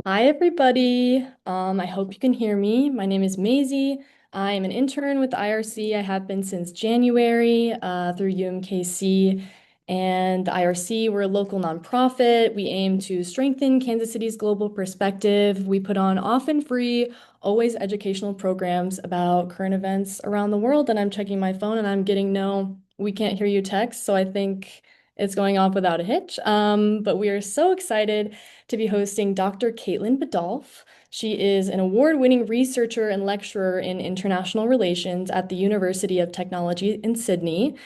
Hi, everybody. I hope you can hear me. My name is Maisie. I am an intern with the IRC. I have been since January through UMKC. And the IRC, we're a local nonprofit. We aim to strengthen Kansas City's global perspective. We put on often free, always educational programs about current events around the world. And I'm checking my phone and I'm getting no, we can't hear you text. So I think it's going off without a hitch. But we are so excited to be hosting Dr. Caitlin Biddolph. She is an award-winning researcher and lecturer in international relations at the University of Technology in Sydney.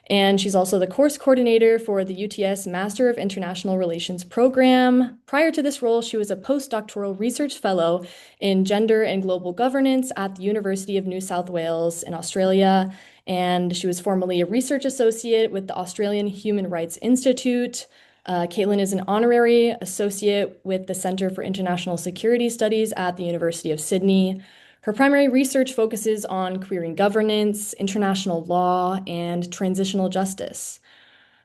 And she's also the course coordinator for the UTS Master of International Relations program. Prior to this role, she was a postdoctoral research fellow in gender and global governance at the University of New South Wales in Australia. And she was formerly a research associate with the Australian Human Rights Institute. Caitlin is an honorary associate with the Center for International Security Studies at the University of Sydney. Her primary research focuses on queering governance, international law, and transitional justice.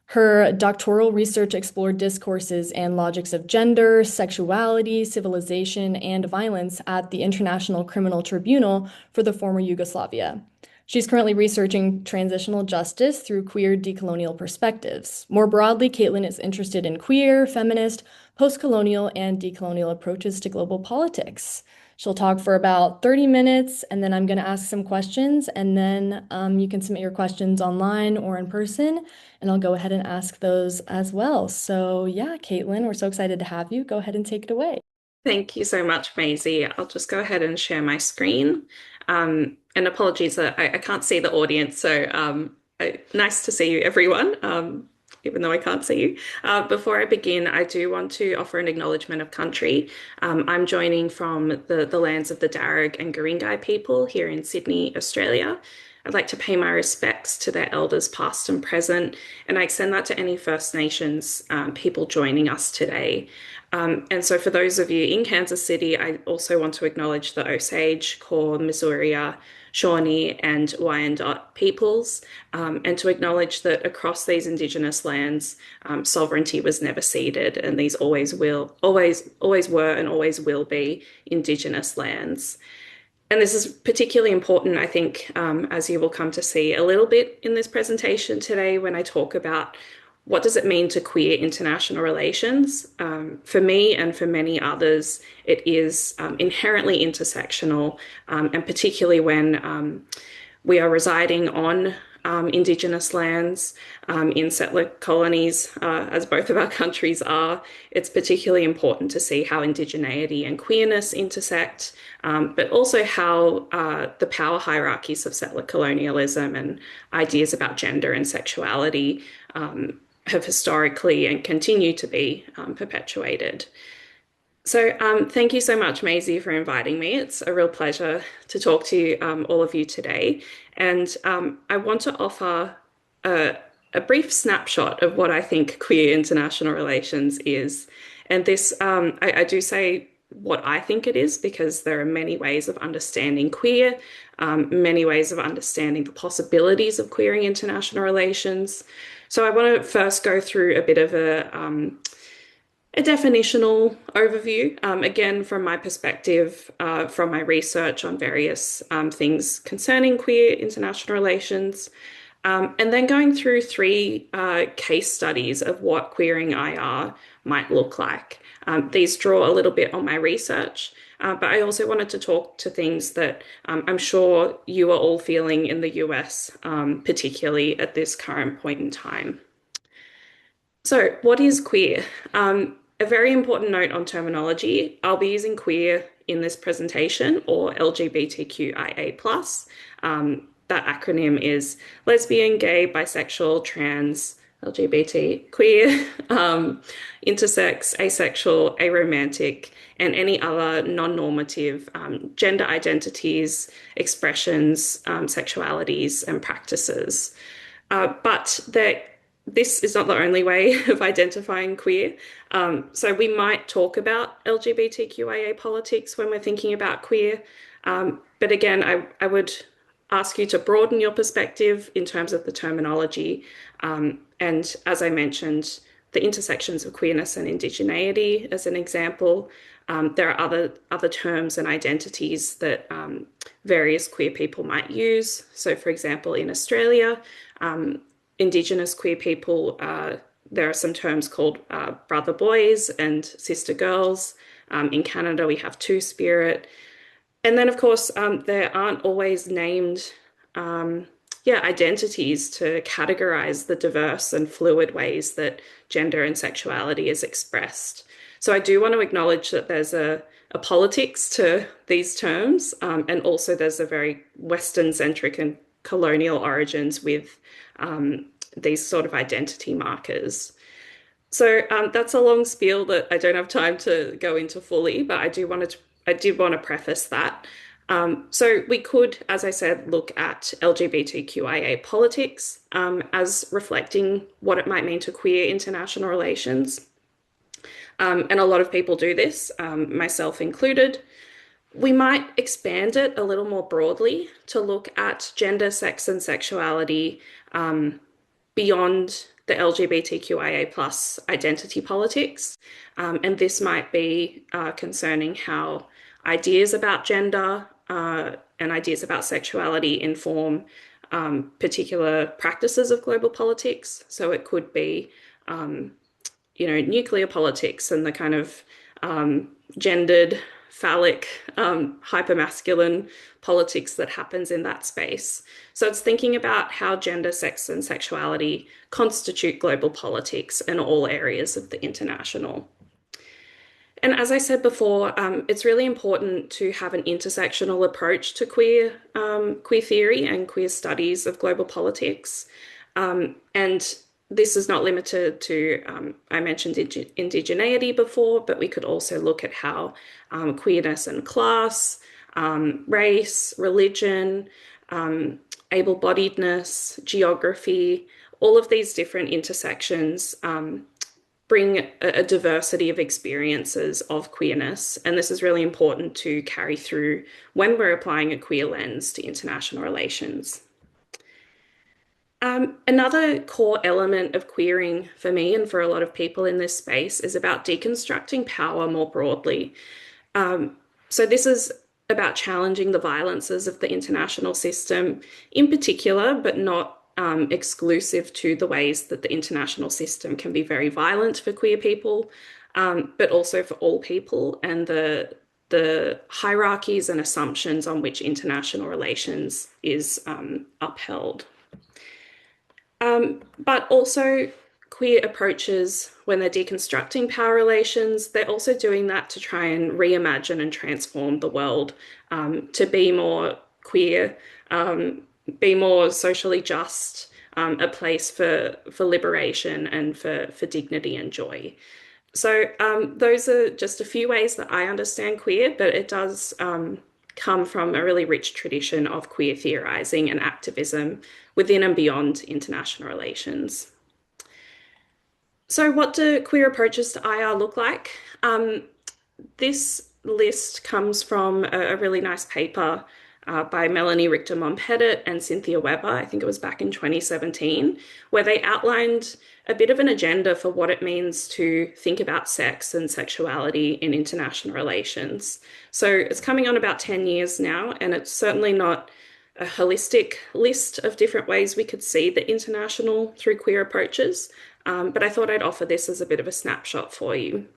Her doctoral research explored discourses and logics of gender, sexuality, civilization, and violence at the International Criminal Tribunal for the former Yugoslavia. She's currently researching transitional justice through queer decolonial perspectives. More broadly, Caitlin is interested in queer, feminist, post-colonial, and decolonial approaches to global politics. She'll talk for about 30 minutes, and then I'm going to ask some questions, and then you can submit your questions online or in person, and I'll go ahead and ask those as well. So, yeah, Caitlin, we're so excited to have you. Go ahead and take it away. Thank you so much, Maisie. I'll just go ahead and share my screen. And apologies that I can't see the audience. Nice to see you, everyone, even though I can't see you. Before I begin, I do want to offer an acknowledgement of country. I'm joining from the lands of the Darug and Guringai people here in Sydney, Australia. I'd like to pay my respects to their elders, past and present, and I extend that to any First Nations people joining us today. And so for those of you in Kansas City, I also want to acknowledge the Osage, Core, Missouri, Shawnee, and Wyandot peoples, and to acknowledge that across these Indigenous lands, sovereignty was never ceded, and these always were, and always will be Indigenous lands. And this is particularly important, I think, as you will come to see a little bit in this presentation today when I talk about what does it mean to queer international relations. For me and for many others, it is inherently intersectional, and particularly when we are residing on Indigenous lands in settler colonies, as both of our countries are. It's particularly important to see how indigeneity and queerness intersect, but also how the power hierarchies of settler colonialism and ideas about gender and sexuality have historically and continue to be perpetuated. Thank you so much, Maisie, for inviting me. It's a real pleasure to talk to all of you today. And I want to offer a brief snapshot of what I think queer international relations is. And this, I do say what I think it is because there are many ways of understanding queer, many ways of understanding the possibilities of queering international relations. So I want to first go through a bit of a definitional overview, again, from my perspective, from my research on various things concerning queer international relations, and then going through three case studies of what queering IR might look like. These draw a little bit on my research, but I also wanted to talk to things that I'm sure you are all feeling in the US, particularly at this current point in time. So, what is queer? A very important note on terminology. I'll be using queer in this presentation or LGBTQIA+. That acronym is lesbian, gay, bisexual, trans, LGBT, queer, intersex, asexual, aromantic, and any other non-normative gender identities, expressions, sexualities, and practices. But this is not the only way of identifying queer. So we might talk about LGBTQIA politics when we're thinking about queer. But again, I would ask you to broaden your perspective in terms of the terminology. And as I mentioned, the intersections of queerness and indigeneity as an example. There are other terms and identities that various queer people might use. So, for example, in Australia, Indigenous queer people, there are some terms called brother boys and sister girls. In Canada, we have two spirit. And then, of course, there aren't always named identities to categorize the diverse and fluid ways that gender and sexuality is expressed. So I do want to acknowledge that there's a politics to these terms, and also there's a very Western-centric and colonial origins with these sort of identity markers. So that's a long spiel that I don't have time to go into fully, but I did want to preface that. So we could, as I said, look at LGBTQIA politics as reflecting what it might mean to queer international relations. And a lot of people do this, myself included. We might expand it a little more broadly to look at gender, sex, and sexuality beyond the LGBTQIA plus identity politics. And this might be concerning how ideas about gender and ideas about sexuality inform particular practices of global politics. So it could be, nuclear politics and the kind of gendered, phallic, hypermasculine politics that happens in that space. So it's thinking about how gender, sex, and sexuality constitute global politics in all areas of the international. And as I said before, it's really important to have an intersectional approach to queer theory and queer studies of global politics. And this is not limited to, I mentioned indigeneity before, but we could also look at how queerness and class, race, religion, able-bodiedness, geography, all of these different intersections bring a diversity of experiences of queerness. And this is really important to carry through when we're applying a queer lens to international relations. Another core element of queering for me and for a lot of people in this space is about deconstructing power more broadly. So this is about challenging the violences of the international system in particular, but not exclusive to the ways that the international system can be very violent for queer people, but also for all people and the hierarchies and assumptions on which international relations is upheld. But also queer approaches, when they're deconstructing power relations, they're also doing that to try and reimagine and transform the world to be more queer, be more socially just, a place for liberation and for dignity and joy. So those are just a few ways that I understand queer, but it does come from a really rich tradition of queer theorizing and activism within and beyond international relations. So what do queer approaches to IR look like? This list comes from a really nice paper by Melanie Richter-Monpettit and Cynthia Weber, I think it was back in 2017, where they outlined a bit of an agenda for what it means to think about sex and sexuality in international relations. So it's coming on about 10 years now, and it's certainly not a holistic list of different ways we could see the international through queer approaches, but I thought I'd offer this as a bit of a snapshot for you.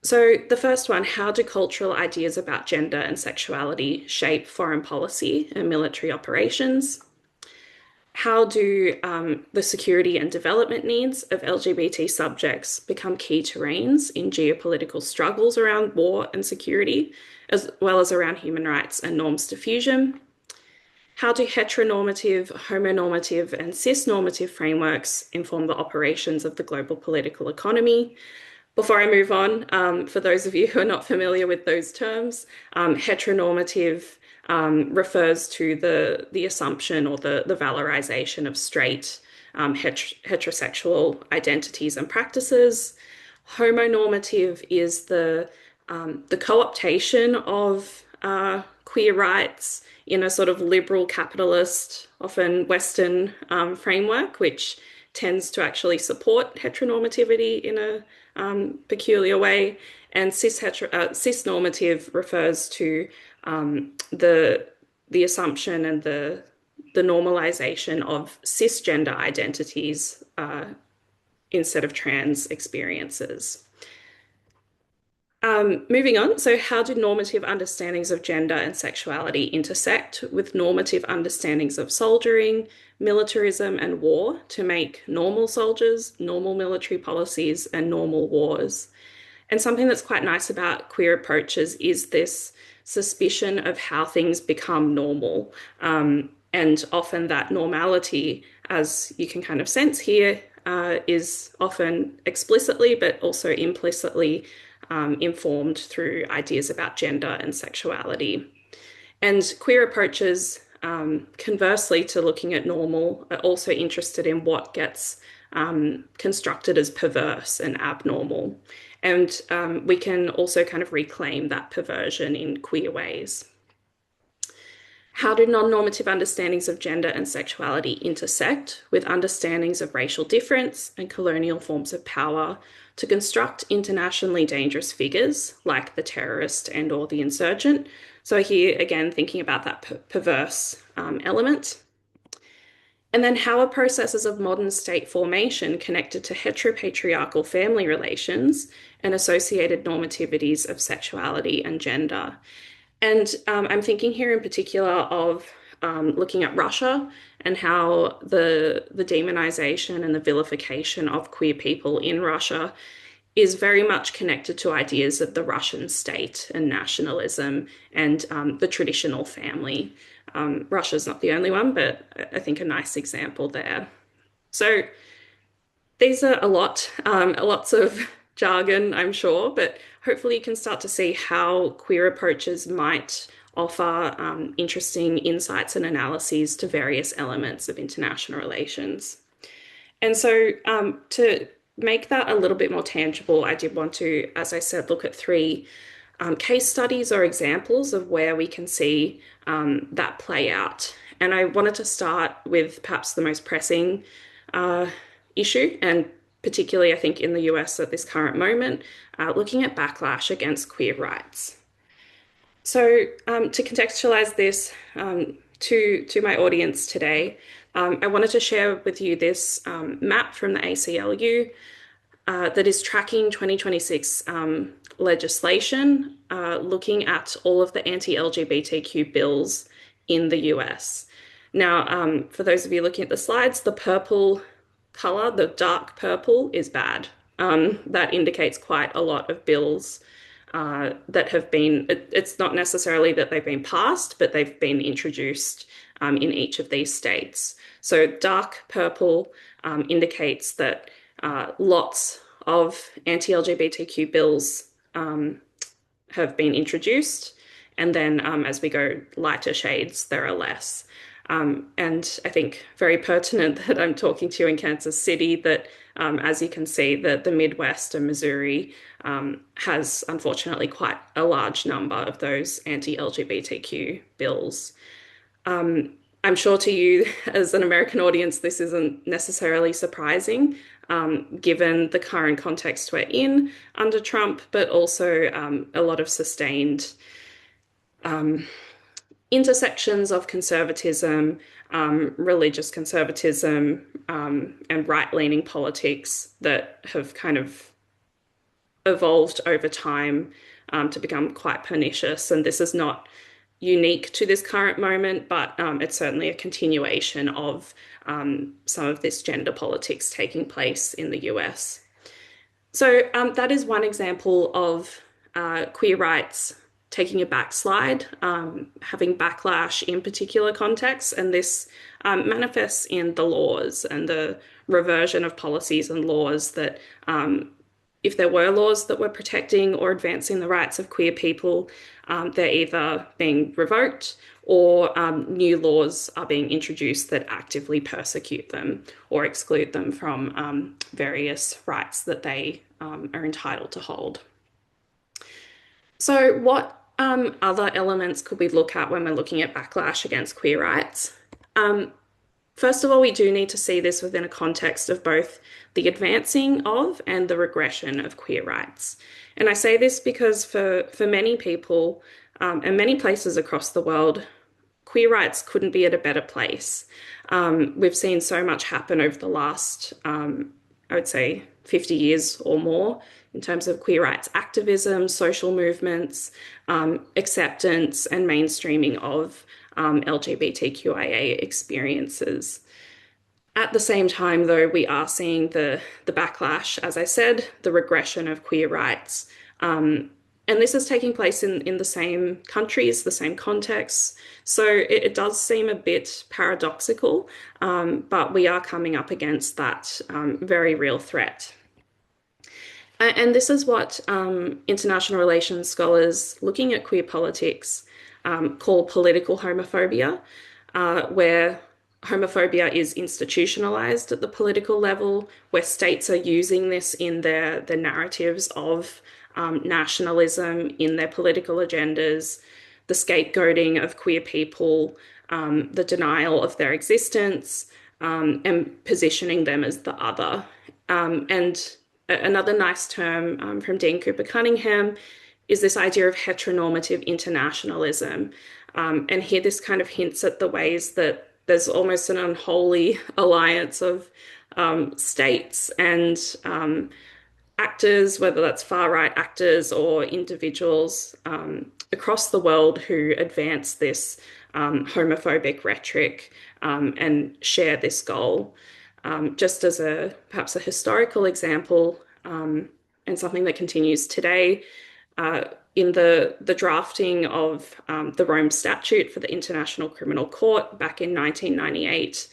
So the first one, how do cultural ideas about gender and sexuality shape foreign policy and military operations? How do the security and development needs of LGBT subjects become key terrains in geopolitical struggles around war and security, as well as around human rights and norms diffusion? How do heteronormative, homonormative, and cisnormative frameworks inform the operations of the global political economy? Before I move on, for those of you who are not familiar with those terms, heteronormative refers to the assumption or the valorization of straight heterosexual identities and practices. Homonormative is the co-optation of queer rights in a sort of liberal capitalist, often Western framework, which tends to actually support heteronormativity in a peculiar way, and cisnormative refers to the assumption and the normalization of cisgender identities instead of trans experiences. Moving on, so how do normative understandings of gender and sexuality intersect with normative understandings of soldiering, militarism, and war to make normal soldiers, normal military policies, and normal wars? And something that's quite nice about queer approaches is this suspicion of how things become normal. And often that normality, as you can kind of sense here, is often explicitly but also implicitly informed through ideas about gender and sexuality. And queer approaches, conversely to looking at normal, are also interested in what gets constructed as perverse and abnormal. And we can also kind of reclaim that perversion in queer ways. How do non-normative understandings of gender and sexuality intersect with understandings of racial difference and colonial forms of power to construct internationally dangerous figures like the terrorist and or the insurgent? So here, again, thinking about that perverse element. And then how are processes of modern state formation connected to heteropatriarchal family relations and associated normativities of sexuality and gender? And I'm thinking here in particular of looking at Russia and how the demonization and the vilification of queer people in Russia is very much connected to ideas of the Russian state and nationalism and the traditional family. Russia's not the only one, but I think a nice example there. So these are lots of jargon, I'm sure, but hopefully you can start to see how queer approaches might offer interesting insights and analyses to various elements of international relations. And so to make that a little bit more tangible, I did want to, as I said, look at three case studies or examples of where we can see that play out. And I wanted to start with perhaps the most pressing issue, and particularly, I think, in the US at this current moment, looking at backlash against queer rights. So, to contextualize this to my audience today, I wanted to share with you this map from the ACLU that is tracking 2026 legislation, looking at all of the anti-LGBTQ bills in the US. Now, for those of you looking at the slides, the purple color, the dark purple, is bad. That indicates quite a lot of bills that have been, it's not necessarily that they've been passed, but they've been introduced in each of these states. So dark purple indicates that lots of anti-LGBTQ bills have been introduced, and then as we go lighter shades, there are less. And I think very pertinent that I'm talking to you in Kansas City, that as you can see, that the Midwest and Missouri has unfortunately quite a large number of those anti-LGBTQ bills. I'm sure to you as an American audience, this isn't necessarily surprising, given the current context we're in under Trump, but also a lot of sustained intersections of conservatism, religious conservatism, and right-leaning politics that have kind of evolved over time to become quite pernicious. And this is not unique to this current moment, but it's certainly a continuation of some of this gender politics taking place in the US. So that is one example of queer rights taking a backslide, having backlash in particular contexts, and this manifests in the laws and the reversion of policies and laws that if there were laws that were protecting or advancing the rights of queer people, they're either being revoked or new laws are being introduced that actively persecute them or exclude them from various rights that they are entitled to hold. So what other elements could we look at when we're looking at backlash against queer rights? First of all, we do need to see this within a context of both the advancing of and the regression of queer rights. And I say this because for many people and many places across the world, queer rights couldn't be at a better place. We've seen so much happen over the last, I would say, 50 years or more in terms of queer rights activism, social movements, acceptance, and mainstreaming of LGBTQIA experiences. At the same time, though, we are seeing the backlash, as I said, the regression of queer rights. And this is taking place in the same countries, the same contexts. So it does seem a bit paradoxical, but we are coming up against that very real threat. And this is what international relations scholars looking at queer politics call political homophobia, where homophobia is institutionalized at the political level, where states are using this in their narratives of nationalism, in their political agendas, the scapegoating of queer people, the denial of their existence, and positioning them as the other. And another nice term from Dean Cooper Cunningham is this idea of heteronormative internationalism. And here this kind of hints at the ways that there's almost an unholy alliance of states and actors, whether that's far-right actors or individuals across the world who advance this homophobic rhetoric and share this goal. Just as perhaps a historical example, and something that continues today, in the drafting of the Rome Statute for the International Criminal Court back in 1998,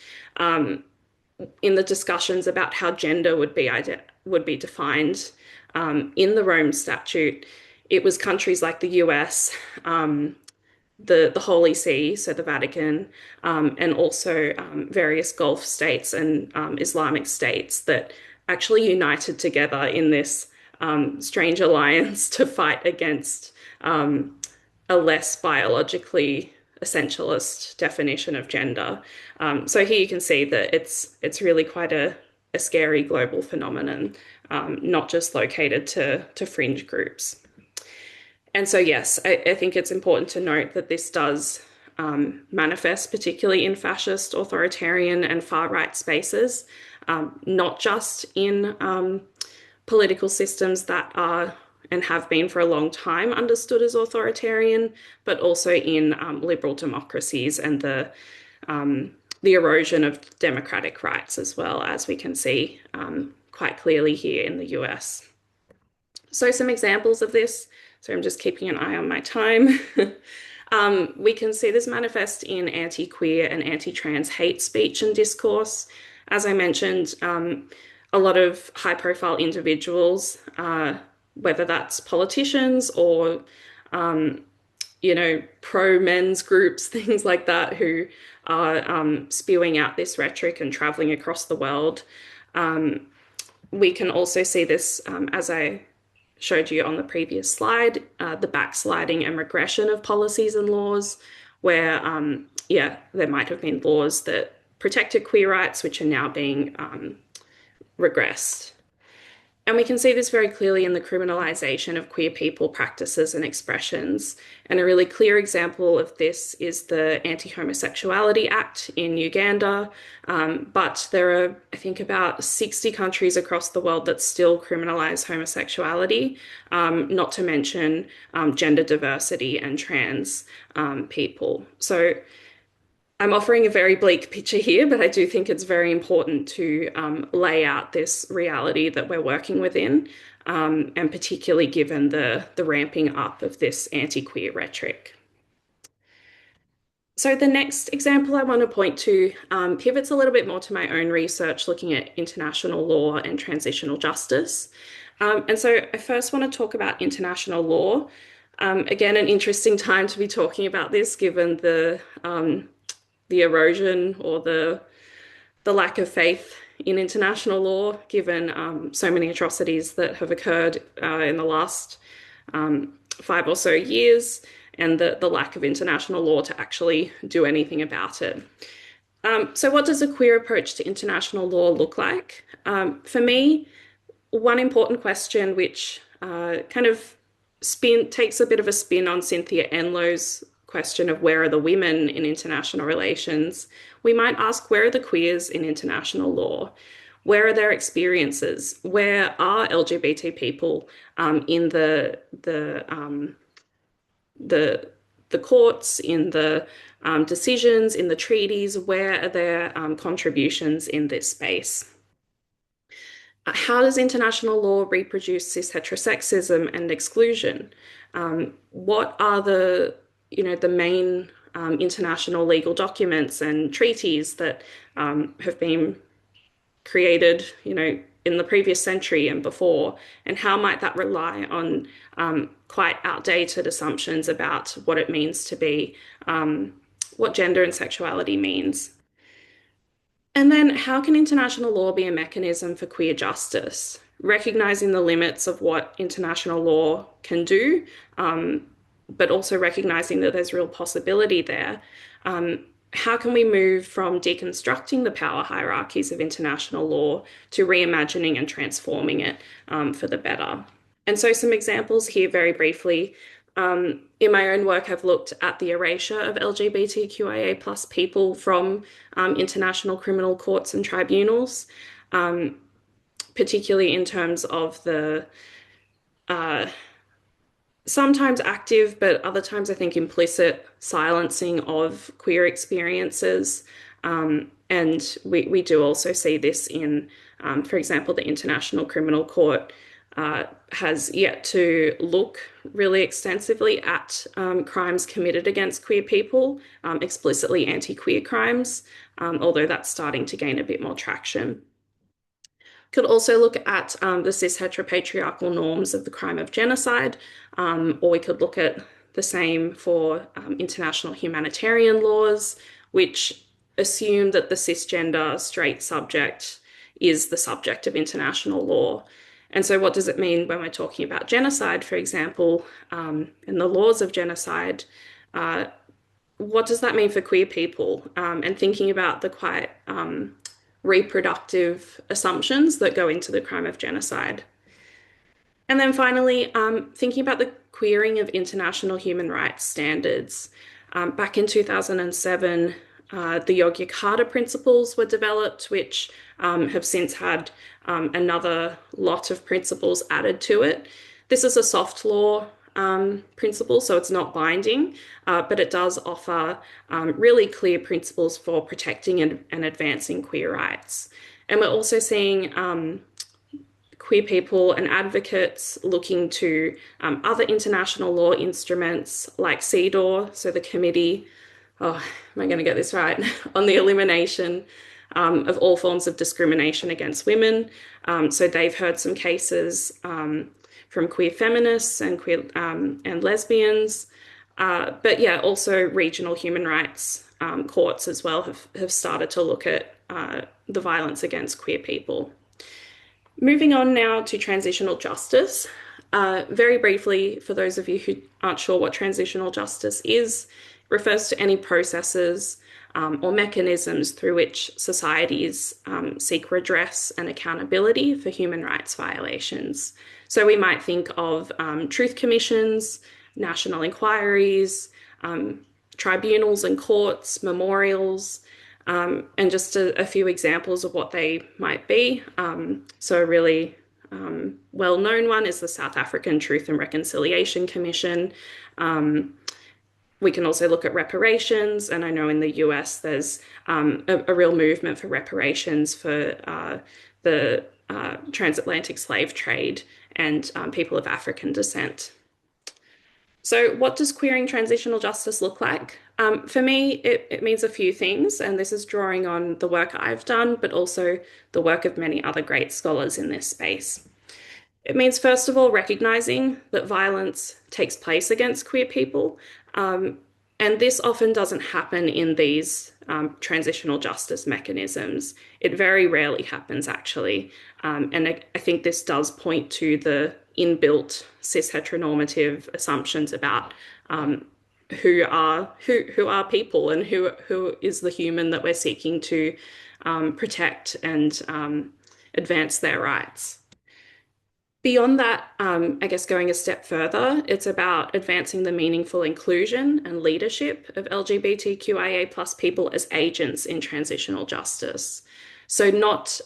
in the discussions about how gender would be defined in the Rome Statute, it was countries like the US, the Holy See, so the Vatican, and also various Gulf states and Islamic states that actually united together in this strange alliance to fight against a less biologically essentialist definition of gender. So here you can see that it's really quite a scary global phenomenon, not just located to fringe groups. And so, yes, I think it's important to note that this does manifest particularly in fascist, authoritarian, and far-right spaces, not just in political systems that are and have been for a long time understood as authoritarian, but also in liberal democracies and the erosion of democratic rights as well, as we can see quite clearly here in the US. So some examples of this. So I'm just keeping an eye on my time. We can see this manifest in anti-queer and anti-trans hate speech and discourse. As I mentioned, a lot of high-profile individuals, whether that's politicians or, pro-men's groups, things like that, who are spewing out this rhetoric and traveling across the world. We can also see this, as I showed you on the previous slide, the backsliding and regression of policies and laws, where, there might have been laws that protected queer rights, which are now being regressed. And we can see this very clearly in the criminalisation of queer people, practices, and expressions. And a really clear example of this is the Anti-Homosexuality Act in Uganda. But there are, I think, about 60 countries across the world that still criminalise homosexuality, not to mention gender diversity and trans people. So I'm offering a very bleak picture here, but I do think it's very important to lay out this reality that we're working within, and particularly given the ramping up of this anti-queer rhetoric. So the next example I want to point to pivots a little bit more to my own research looking at international law and transitional justice. And so I first want to talk about international law. Again, an interesting time to be talking about this, given the erosion or the lack of faith in international law, given so many atrocities that have occurred in the last 5 or so years, and the lack of international law to actually do anything about it. So what does a queer approach to international law look like? For me, one important question which kind of takes a bit of a spin on Cynthia Enlow's question of where are the women in international relations, we might ask where are the queers in international law? Where are their experiences? Where are LGBT people in the the courts, in the decisions, in the treaties? Where are their contributions in this space? How does international law reproduce cis-heterosexism and exclusion? What are the main international legal documents and treaties that have been created, in the previous century and before, and how might that rely on quite outdated assumptions about what it means to be, what gender and sexuality means? And then, how can international law be a mechanism for queer justice? Recognizing the limits of what international law can do, but also recognizing that there's real possibility there. How can we move from deconstructing the power hierarchies of international law to reimagining and transforming it for the better? And so, some examples here, very briefly. In my own work, I've looked at the erasure of LGBTQIA plus people from international criminal courts and tribunals, particularly in terms of the uh, sometimes active, but other times I think implicit silencing of queer experiences. And we do also see this in, for example, the International Criminal Court has yet to look really extensively at crimes committed against queer people, explicitly anti-queer crimes, although that's starting to gain a bit more traction. Could also look at the cis heteropatriarchal norms of the crime of genocide, or we could look at the same for international humanitarian laws, which assume that the cisgender straight subject is the subject of international law. And so, what does it mean when we're talking about genocide, for example, and the laws of genocide? What does that mean for queer people? And thinking about the quite reproductive assumptions that go into the crime of genocide. And then finally, thinking about the queering of international human rights standards. Back in 2007, the Yogyakarta principles were developed, which have since had another lot of principles added to it. This is a soft law principle, so it's not binding, but it does offer really clear principles for protecting and advancing queer rights. And we're also seeing queer people and advocates looking to other international law instruments like CEDAW, so the Committee, oh, am I going to get this right, on the elimination of all forms of discrimination against women. So they've heard some cases from queer feminists and queer and lesbians, but yeah, also regional human rights courts as well have started to look at the violence against queer people. Moving on now to transitional justice. Very briefly, for those of you who aren't sure what transitional justice is, it refers to any processes or mechanisms through which societies seek redress and accountability for human rights violations. So we might think of truth commissions, national inquiries, tribunals and courts, memorials, and just a few examples of what they might be. So a really well-known one is the South African Truth and Reconciliation Commission. We can also look at reparations, and I know in the US there's a real movement for reparations for the transatlantic slave trade and people of African descent. So what does queering transitional justice look like? For me, it means a few things, and this is drawing on the work I've done, but also the work of many other great scholars in this space. It means, first of all, recognizing that violence takes place against queer people. And this often doesn't happen in these transitional justice mechanisms. It very rarely happens, actually. And I think this does point to the inbuilt cis heteronormative assumptions about who are people and who is the human that we're seeking to protect and advance their rights. Beyond that, I guess going a step further, it's about advancing the meaningful inclusion and leadership of LGBTQIA plus people as agents in transitional justice. So not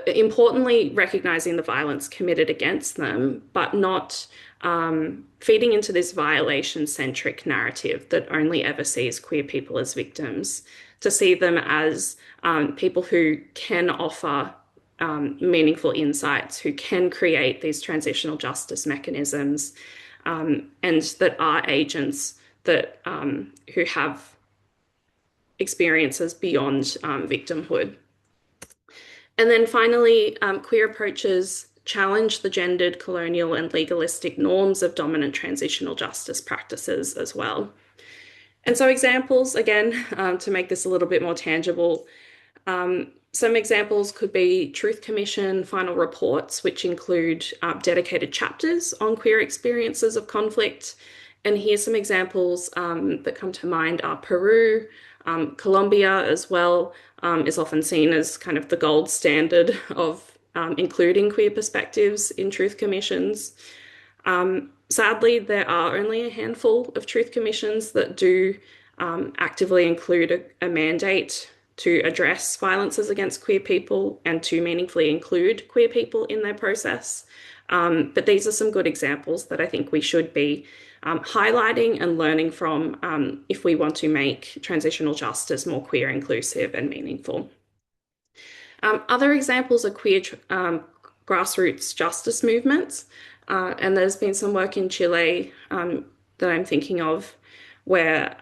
importantly recognizing the violence committed against them, but not feeding into this violation-centric narrative that only ever sees queer people as victims, to see them as people who can offer meaningful insights, who can create these transitional justice mechanisms, and that are agents that who have experiences beyond victimhood. And then finally, queer approaches challenge the gendered, colonial, and legalistic norms of dominant transitional justice practices as well. And so examples, again, to make this a little bit more tangible, some examples could be Truth Commission final reports, which include dedicated chapters on queer experiences of conflict. And here's some examples that come to mind are Peru, Colombia as well, is often seen as kind of the gold standard of including queer perspectives in truth commissions. Sadly, there are only a handful of truth commissions that do actively include a mandate to address violences against queer people and to meaningfully include queer people in their process. But these are some good examples that I think we should be highlighting and learning from if we want to make transitional justice more queer, inclusive, and meaningful. Other examples are queer grassroots justice movements. And there's been some work in Chile that I'm thinking of where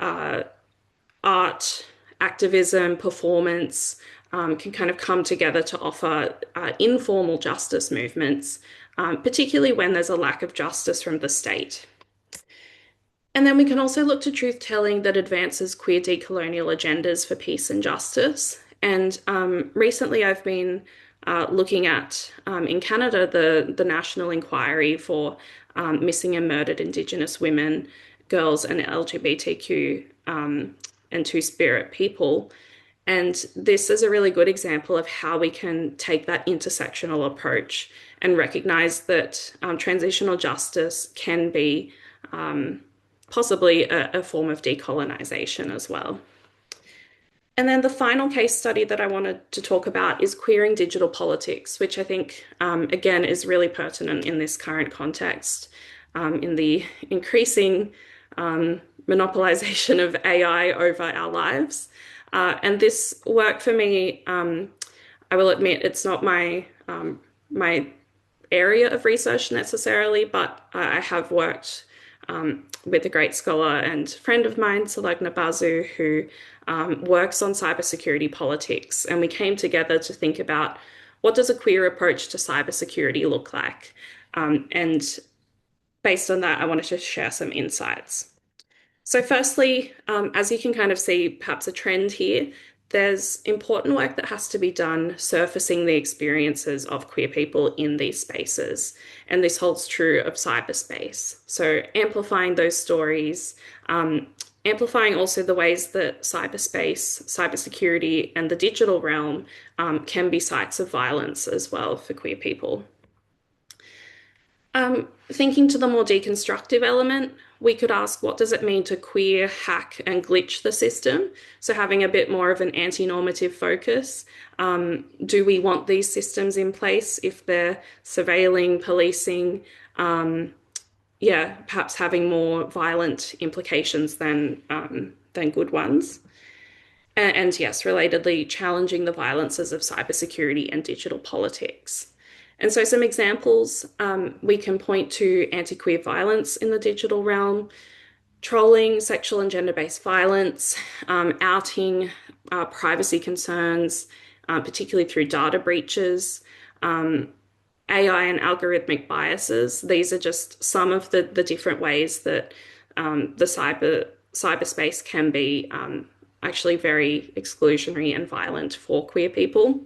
art, activism, performance can kind of come together to offer informal justice movements, particularly when there's a lack of justice from the state. And then we can also look to truth telling that advances queer decolonial agendas for peace and justice. And recently I've been looking at, in Canada, the National Inquiry for Missing and Murdered Indigenous Women, Girls, and LGBTQ and Two-Spirit people. And this is a really good example of how we can take that intersectional approach and recognize that transitional justice can be possibly a form of decolonization as well. And then the final case study that I wanted to talk about is queering digital politics, which I think, again, is really pertinent in this current context, in the increasing monopolization of AI over our lives. And this work for me, I will admit, it's not my area of research necessarily, but I have worked with a great scholar and friend of mine, Salagna Basu, who works on cybersecurity politics. And we came together to think about what does a queer approach to cybersecurity look like? And based on that, I wanted to share some insights. So firstly, as you can kind of see, perhaps a trend here, there's important work that has to be done surfacing the experiences of queer people in these spaces. And this holds true of cyberspace. So amplifying those stories, amplifying also the ways that cyberspace, cybersecurity, and the digital realm can be sites of violence as well for queer people. Thinking to the more deconstructive element, we could ask, what does it mean to queer, hack, and glitch the system? So having a bit more of an anti-normative focus. Do we want these systems in place if they're surveilling, policing, perhaps having more violent implications than good ones? And yes, relatedly, challenging the violences of cybersecurity and digital politics. And so some examples, we can point to anti-queer violence in the digital realm, trolling, sexual and gender-based violence, outing, privacy concerns, particularly through data breaches, AI and algorithmic biases. These are just some of the different ways that the cyberspace can be actually very exclusionary and violent for queer people.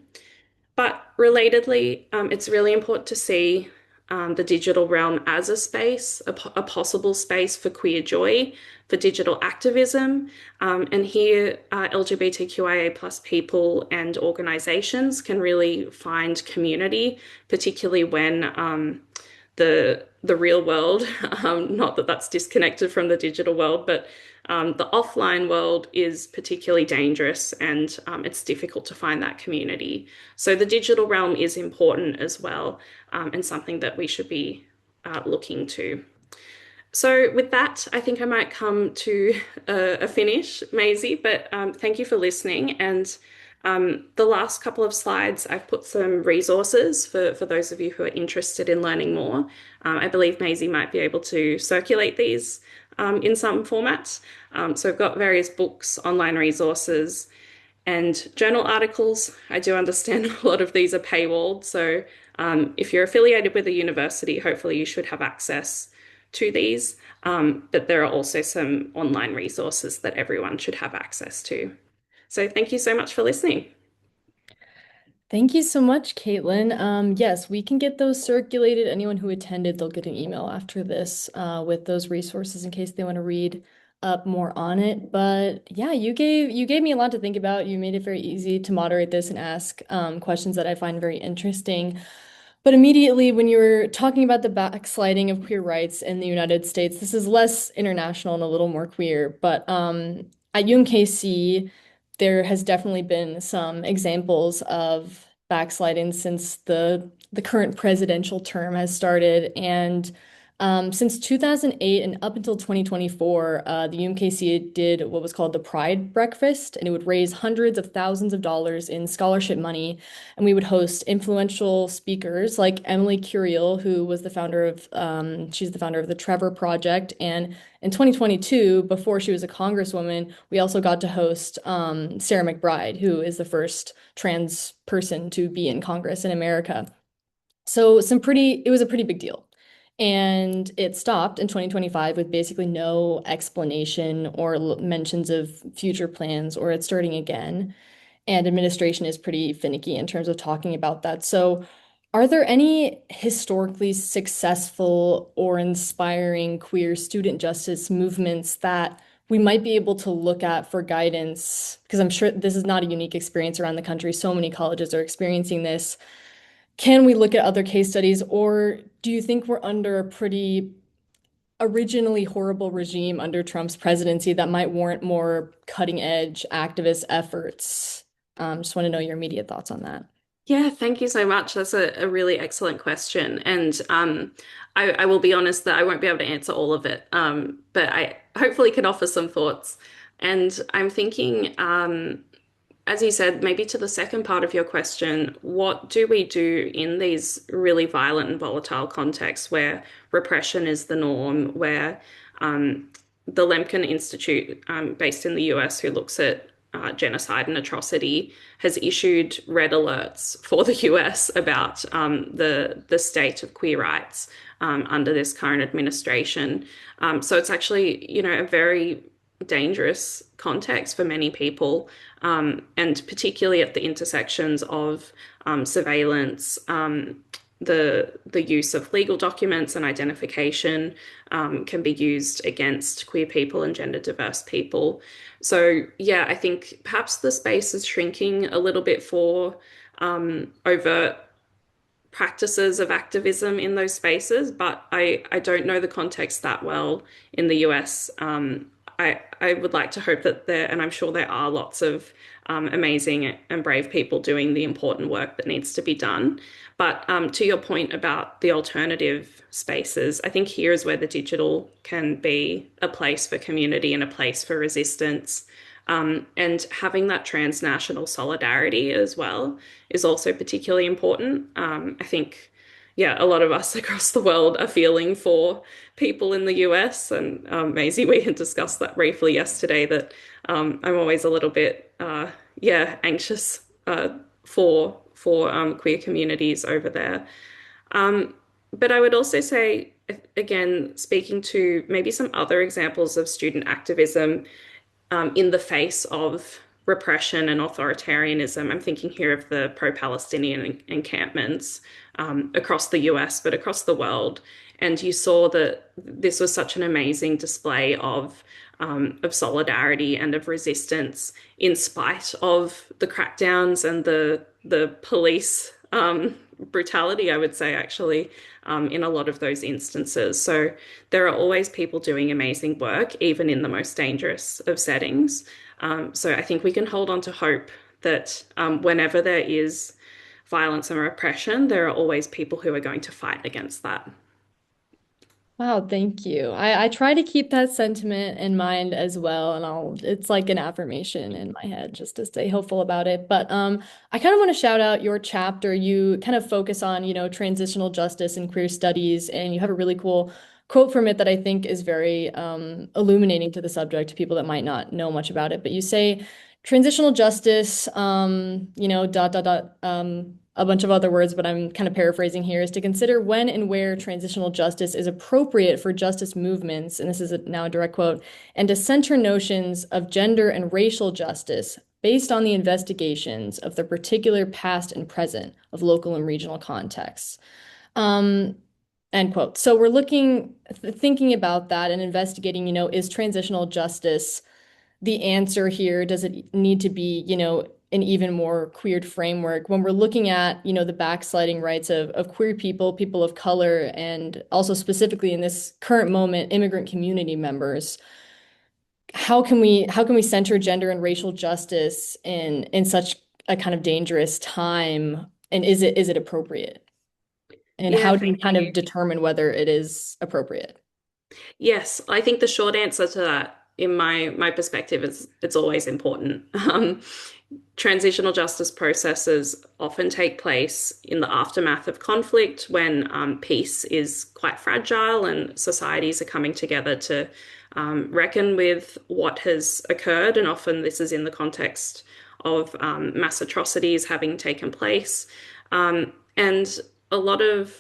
But relatedly, it's really important to see the digital realm as a space, a possible space for queer joy, for digital activism. And here, LGBTQIA plus people and organizations can really find community, particularly when the real world, not that that's disconnected from the digital world, but the offline world is particularly dangerous and it's difficult to find that community. So the digital realm is important as well, and something that we should be looking to. So with that, I think I might come to a finish, Maisie, but thank you for listening. And the last couple of slides, I've put some resources for those of you who are interested in learning more. I believe Maisie might be able to circulate these in some format. So I've got various books, online resources, and journal articles. I do understand a lot of these are paywalled. So if you're affiliated with a university, hopefully you should have access to these. But there are also some online resources that everyone should have access to. So thank you so much for listening. Thank you so much, Caitlin. Yes, we can get those circulated. Anyone who attended, they'll get an email after this with those resources in case they want to read up more on it. But yeah, you gave me a lot to think about. You made it very easy to moderate this and ask questions that I find very interesting. But immediately, when you were talking about the backsliding of queer rights in the United States, this is less international and a little more queer. But at UMKC, there has definitely been some examples of backsliding since the current presidential term has started. And since 2008 and up until 2024, the UMKC did what was called the Pride Breakfast, and it would raise hundreds of thousands of dollars in scholarship money. And we would host influential speakers like Emily Curiel, who was the founder of, she's the founder of the Trevor Project. And in 2022, before she was a congresswoman, we also got to host Sarah McBride, who is the first trans person to be in Congress in America. So it was a pretty big deal. And it stopped in 2025 with basically no explanation or mentions of future plans or it's starting again. And administration is pretty finicky in terms of talking about that. So, are there any historically successful or inspiring queer student justice movements that we might be able to look at for guidance? Because I'm sure this is not a unique experience around the country. So many colleges are experiencing this. Can we look at other case studies, or do you think we're under a pretty originally horrible regime under Trump's presidency that might warrant more cutting edge activist efforts? Just want to know your immediate thoughts on that. Yeah, thank you so much. That's a really excellent question. And I will be honest that I won't be able to answer all of it, but I hopefully can offer some thoughts. And I'm thinking, as you said, maybe to the second part of your question, what do we do in these really violent and volatile contexts where repression is the norm, where the Lemkin Institute, based in the US, who looks at genocide and atrocity, has issued red alerts for the US about the state of queer rights under this current administration. So it's actually, a very dangerous context for many people, and particularly at the intersections of surveillance, the use of legal documents and identification can be used against queer people and gender diverse people. So yeah, I think perhaps the space is shrinking a little bit for overt practices of activism in those spaces, but I don't know the context that well in the US. I would like to hope that there, and I'm sure there are lots of amazing and brave people doing the important work that needs to be done. But to your point about the alternative spaces, I think here is where the digital can be a place for community and a place for resistance. And having that transnational solidarity as well is also particularly important. I think, yeah, a lot of us across the world are feeling for people in the US. And Maisie, we had discussed that briefly yesterday, that I'm always a little bit, yeah, anxious for queer communities over there. But I would also say, again, speaking to maybe some other examples of student activism in the face of repression and authoritarianism. I'm thinking here of the pro-Palestinian encampments across the US, but across the world. And you saw that this was such an amazing display of solidarity and of resistance in spite of the crackdowns and the police brutality, I would say, actually, in a lot of those instances. So there are always people doing amazing work, even in the most dangerous of settings. So I think we can hold on to hope that whenever there is violence and repression, there are always people who are going to fight against that. Wow, thank you. I try to keep that sentiment in mind as well, and it's like an affirmation in my head just to stay hopeful about it. But I kind of want to shout out your chapter. You kind of focus on, transitional justice and queer studies, and you have a really cool quote from it that I think is very illuminating to the subject to people that might not know much about it. But you say transitional justice, dot dot dot a bunch of other words, but I'm kind of paraphrasing here, is to consider when and where transitional justice is appropriate for justice movements, and this is now a direct quote, and to center notions of gender and racial justice based on the investigations of the particular past and present of local and regional contexts. Um, End quote. So we're thinking about that and investigating, is transitional justice the answer here? Does it need to be, an even more queered framework when we're looking at, the backsliding rights of queer people, people of color, and also specifically in this current moment, immigrant community members? How can we center gender and racial justice in such a kind of dangerous time? And is it appropriate? And Yeah, how do we thank kind of you. determine whether it is appropriate? Yes, I think the short answer to that, in my perspective, is it's always important. Transitional justice processes often take place in the aftermath of conflict when peace is quite fragile and societies are coming together to reckon with what has occurred. And often this is in the context of mass atrocities having taken place. And a lot of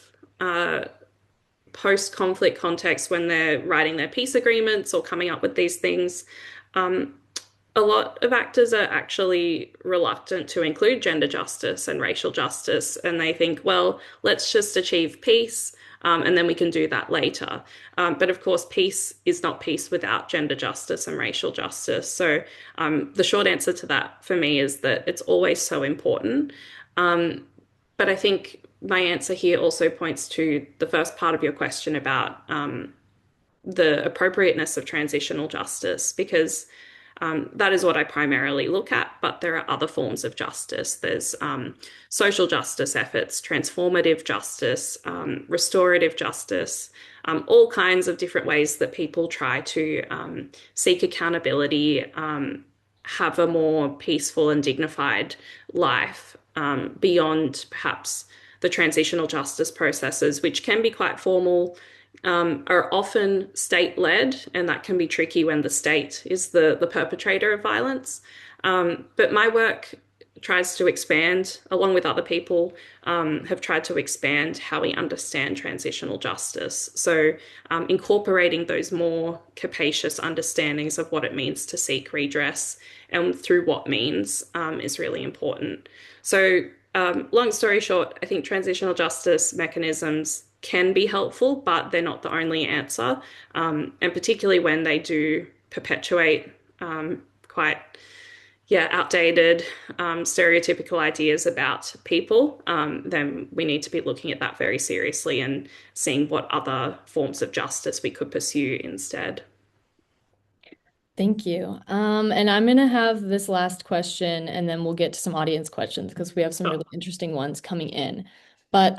post-conflict context, when they're writing their peace agreements or coming up with these things, um, a lot of actors are actually reluctant to include gender justice and racial justice, and they think, well, let's just achieve peace, and then we can do that later. But of course, peace is not peace without gender justice and racial justice. So the short answer to that for me is that it's always so important. But I think my answer here also points to the first part of your question about the appropriateness of transitional justice, because that is what I primarily look at, but there are other forms of justice. There's social justice efforts, transformative justice, restorative justice, all kinds of different ways that people try to seek accountability, have a more peaceful and dignified life beyond perhaps the transitional justice processes, which can be quite formal, are often state-led, and that can be tricky when the state is the perpetrator of violence. But my work tries to expand, along with other people, have tried to expand how we understand transitional justice. So incorporating those more capacious understandings of what it means to seek redress and through what means is really important. So long story short, I think transitional justice mechanisms can be helpful, but they're not the only answer. And particularly when they do perpetuate quite, yeah, outdated, stereotypical ideas about people, then we need to be looking at that very seriously and seeing what other forms of justice we could pursue instead. Thank you. And I'm going to have this last question and then we'll get to some audience questions because we have some Oh, really interesting ones coming in. But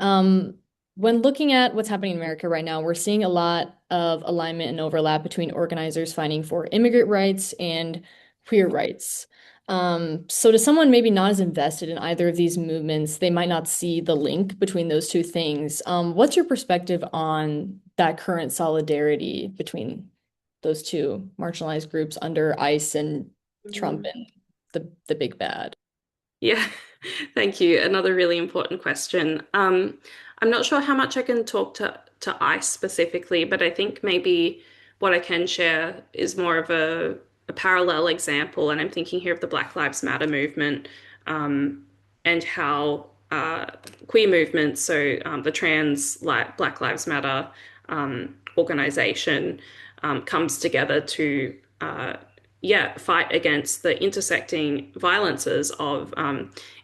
when looking at what's happening in America right now, we're seeing a lot of alignment and overlap between organizers fighting for immigrant rights and queer rights. So to someone maybe not as invested in either of these movements, they might not see the link between those two things. What's your perspective on that current solidarity between those two marginalized groups under ICE and Trump mhm. and the big bad? Yeah, thank you. Another really important question. I'm not sure how much I can talk to ICE specifically, but I think maybe what I can share is more of a a parallel example, and I'm thinking here of the Black Lives Matter movement, and how queer movements, so the trans Black Lives Matter organization, comes together to fight against the intersecting violences of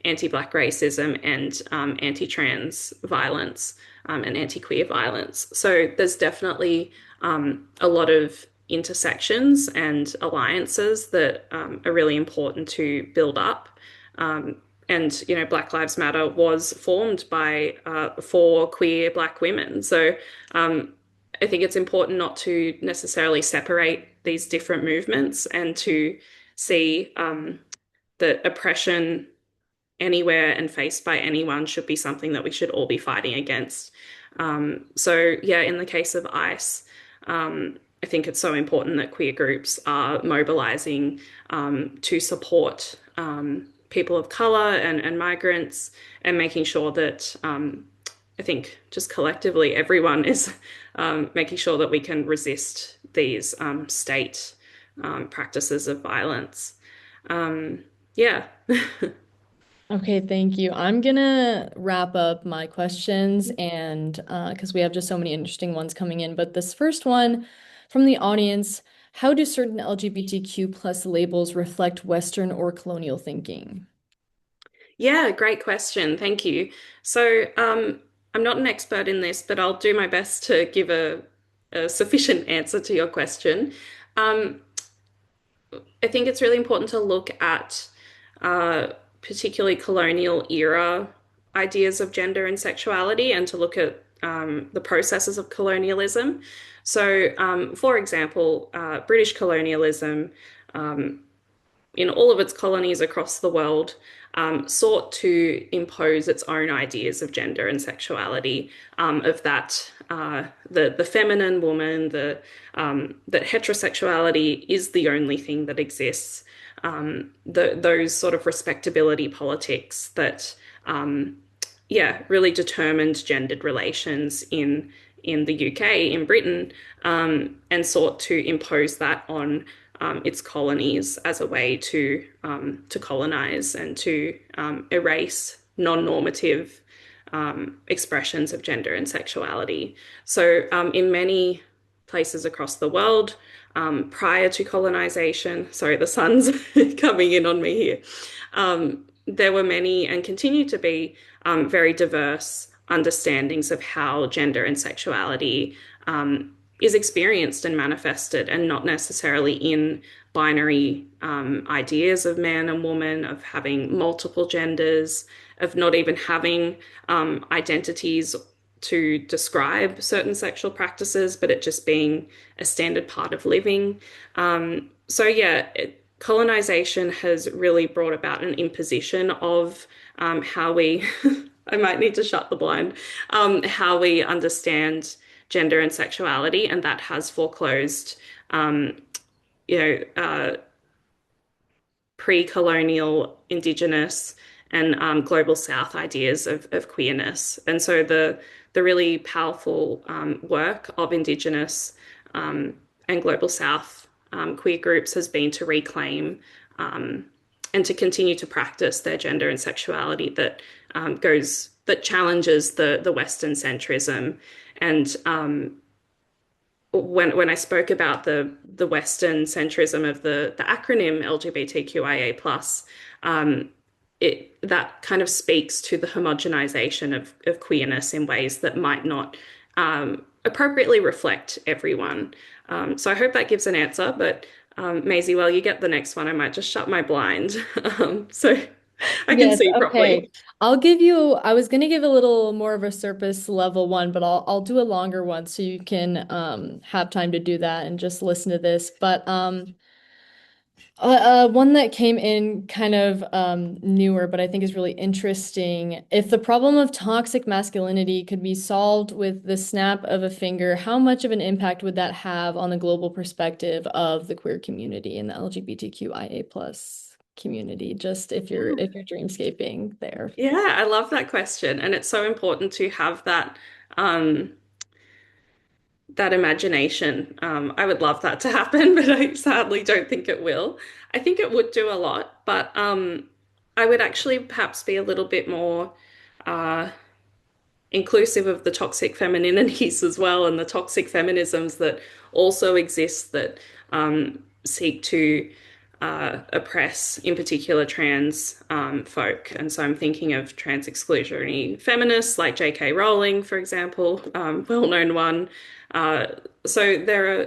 anti-Black racism and anti-trans violence and anti-queer violence. So there's definitely a lot of intersections and alliances that are really important to build up. And Black Lives Matter was formed by four queer Black women. So I think it's important not to necessarily separate these different movements and to see that oppression anywhere and faced by anyone should be something that we should all be fighting against. So yeah, in the case of ICE, I think it's so important that queer groups are mobilizing to support people of color and migrants and making sure that I think just collectively everyone is making sure that we can resist these state practices of violence. Yeah. Okay, thank you. I'm gonna wrap up my questions and because we have just so many interesting ones coming in. But this first one from the audience, how do certain LGBTQ plus labels reflect Western or colonial thinking? Yeah, great question. Thank you. So, I'm not an expert in this, but I'll do my best to give a sufficient answer to your question. Um, I think it's really important to look at uh, particularly colonial era ideas of gender and sexuality and to look at the processes of colonialism. So, for example, British colonialism in all of its colonies across the world, sought to impose its own ideas of gender and sexuality, of that the feminine woman, that heterosexuality is the only thing that exists. Those sort of respectability politics that really determined gendered relations in the UK, in Britain, and sought to impose that on its colonies as a way to colonize and to erase non-normative expressions of gender and sexuality. So, in many places across the world, prior to colonization, sorry, the sun's coming in on me here. There were many and continue to be very diverse understandings of how gender and sexuality is experienced and manifested, and not necessarily in binary ideas of man and woman, of having multiple genders, of not even having identities to describe certain sexual practices, but it just being a standard part of living. Colonization has really brought about an imposition of how we, I might need to shut the blind, how we understand gender and sexuality, and that has foreclosed, um, you know, uh, pre-colonial Indigenous and global South ideas of queerness. And so the really powerful work of Indigenous and global South queer groups has been to reclaim and to continue to practice their gender and sexuality that challenges the Western centrism. And when I spoke about the Western centrism of the acronym LGBTQIA plus, it that kind of speaks to the homogenization of queerness in ways that might not appropriately reflect everyone. So I hope that gives an answer, but Maisie, while you get the next one, I might just shut my blind so I can Yes, see okay. properly. I'll give you, I was gonna give a little more of a surface level one, but I'll do a longer one so you can have time to do that and just listen to this. But one that came in kind of newer, but I think is really interesting. If the problem of toxic masculinity could be solved with the snap of a finger, how much of an impact would that have on the global perspective of the queer community and the LGBTQIA plus community? Just if you're dreamscaping there. Yeah, I love that question. And it's so important to have that um, that imagination. I would love that to happen, but I sadly don't think it will. I think it would do a lot, but I would actually perhaps be a little bit more uh, inclusive of the toxic femininities as well, and the toxic feminisms that also exist that seek to oppress, in particular, trans folk. And so I'm thinking of trans exclusionary feminists like J.K. Rowling, for example, well-known one. Uh, so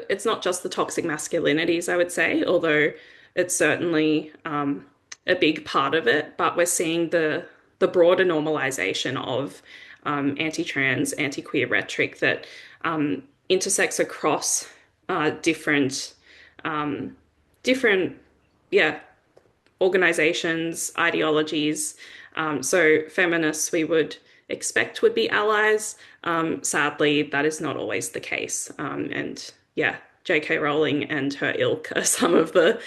it's not just the toxic masculinities, I would say, although it's certainly a big part of it, but we're seeing the broader normalization of anti-trans, anti-queer rhetoric that intersects across different different yeah organizations, ideologies. So feminists we would expect would be allies. Sadly, that is not always the case. And yeah, J.K. Rowling and her ilk are some of the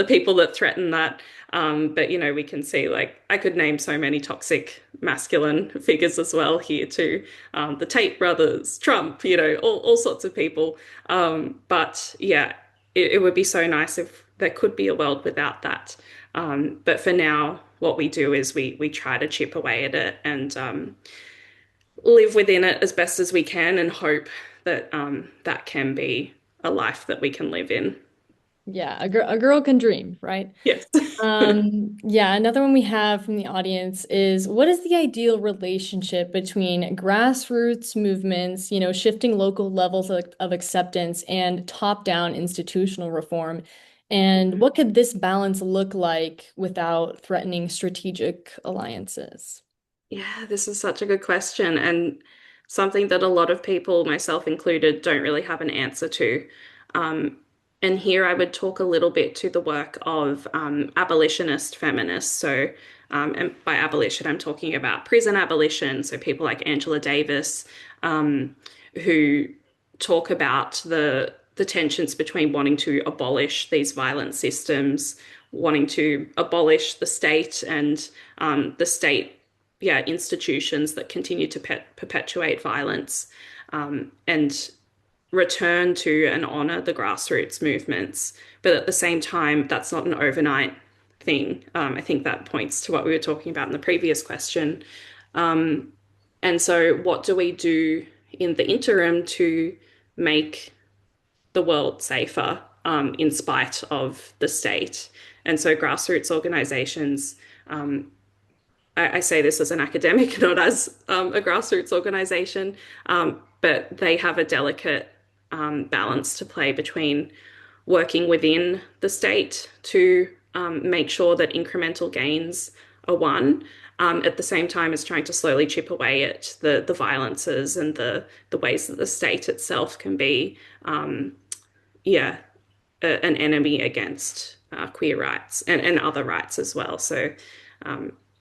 people that threaten that. But you know, we can see like I could name so many toxic masculine figures as well here too. The Tate brothers, Trump, you know, all sorts of people. But yeah, it would be so nice if there could be a world without that. But for now, what we do is we try to chip away at it and live within it as best as we can and hope that that can be a life that we can live in. Yeah, a girl can dream, right? Yes. Yeah, another one we have from the audience is what is the ideal relationship between grassroots movements, shifting local levels of acceptance and top-down institutional reform? And what could this balance look like without threatening strategic alliances? Yeah, this is such a good question and something that a lot of people, myself included, don't really have an answer to. Um, and here I would talk a little bit to the work of abolitionist feminists. So, and by abolition, I'm talking about prison abolition. So, people like Angela Davis, who talk about the tensions between wanting to abolish these violent systems, wanting to abolish the state and the state institutions that continue to perpetuate violence and return to and honor the grassroots movements. But at the same time, that's not an overnight thing. I think that points to what we were talking about in the previous question. And so, what do we do in the interim to make the world safer in spite of the state? And so, grassroots organizations I say this as an academic, not as a grassroots organization, but they have a delicate balance to play between working within the state to make sure that incremental gains are won, at the same time as trying to slowly chip away at the violences and the ways that the state itself can be, yeah, an enemy against queer rights and other rights as well. So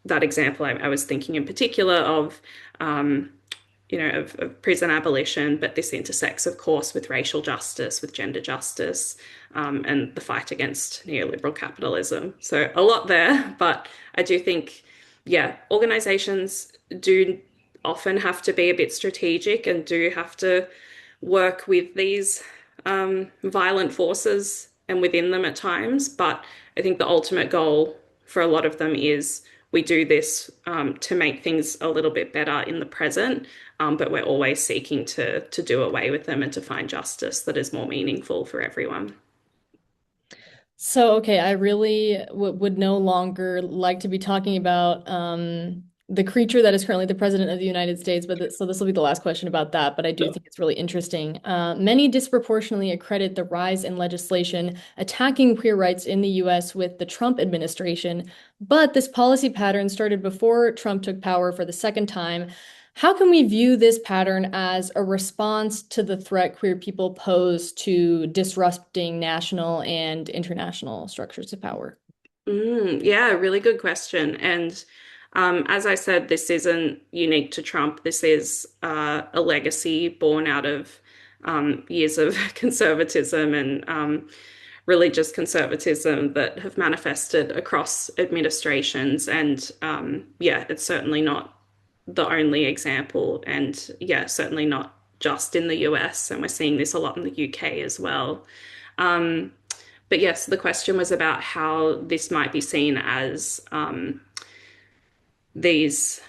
that example I was thinking in particular of, of prison abolition, but this intersects, of course, with racial justice, with gender justice, and the fight against neoliberal capitalism. So a lot there, but I do think, yeah, organizations do often have to be a bit strategic and do have to work with these violent forces and within them at times. But I think the ultimate goal for a lot of them is we do this to make things a little bit better in the present, but we're always seeking to do away with them and to find justice that is more meaningful for everyone. So, okay, I really would no longer like to be talking about the creature that is currently the president of the United States, but so this will be the last question about that, but I do think it's really interesting. Many disproportionately accredit the rise in legislation attacking queer rights in the US with the Trump administration, but this policy pattern started before Trump took power for the second time. How can we view this pattern as a response to the threat queer people pose to disrupting national and international structures of power? Yeah, really good question. And as I said, this isn't unique to Trump. This is a legacy born out of years of conservatism and religious conservatism that have manifested across administrations. And yeah, it's certainly not the only example, and yeah, certainly not just in the US, and we're seeing this a lot in the UK as well. Um, but yes, the question was about how this might be seen as these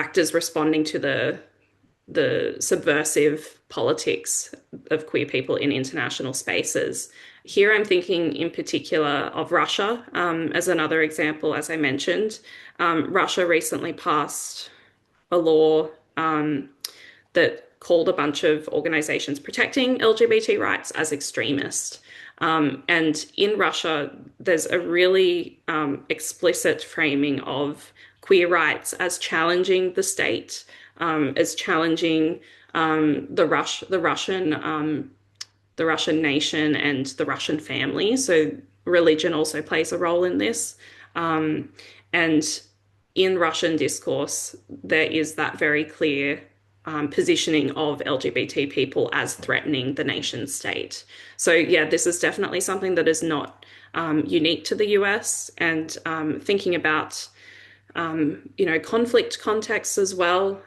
actors responding to the subversive politics of queer people in international spaces. Here, I'm thinking in particular of Russia as another example, as I mentioned. Russia recently passed a law that called a bunch of organizations protecting LGBT rights as extremist. And in Russia, there's a really explicit framing of queer rights as challenging the state, as challenging the Russian nation and the Russian family. So religion also plays a role in this. And in Russian discourse, there is that very clear positioning of LGBT people as threatening the nation state. So, yeah, this is definitely something that is not unique to the US. And thinking about, conflict contexts as well,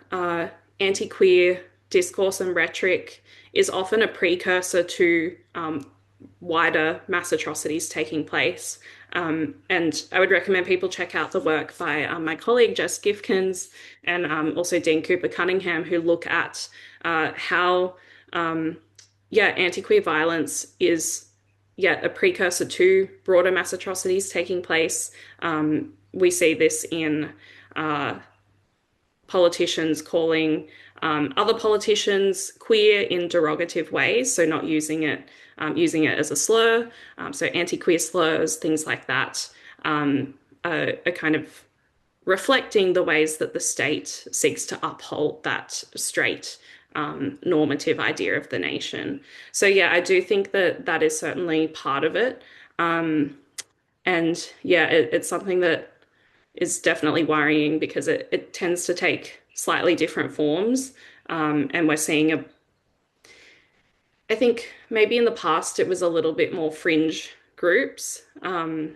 anti-queer discourse and rhetoric is often a precursor to wider mass atrocities taking place. And I would recommend people check out the work by my colleague Jess Gifkins and also Dean Cooper Cunningham, who look at how, anti-queer violence is a precursor to broader mass atrocities taking place. We see this in politicians calling other politicians queer in derogative ways, so not using it as a slur. So anti-queer slurs, things like that, are kind of reflecting the ways that the state seeks to uphold that straight normative idea of the nation. So yeah, I do think that that is certainly part of it. And yeah, it's something that is definitely worrying because it tends to take slightly different forms. And we're seeing I think maybe in the past it was a little bit more fringe groups, and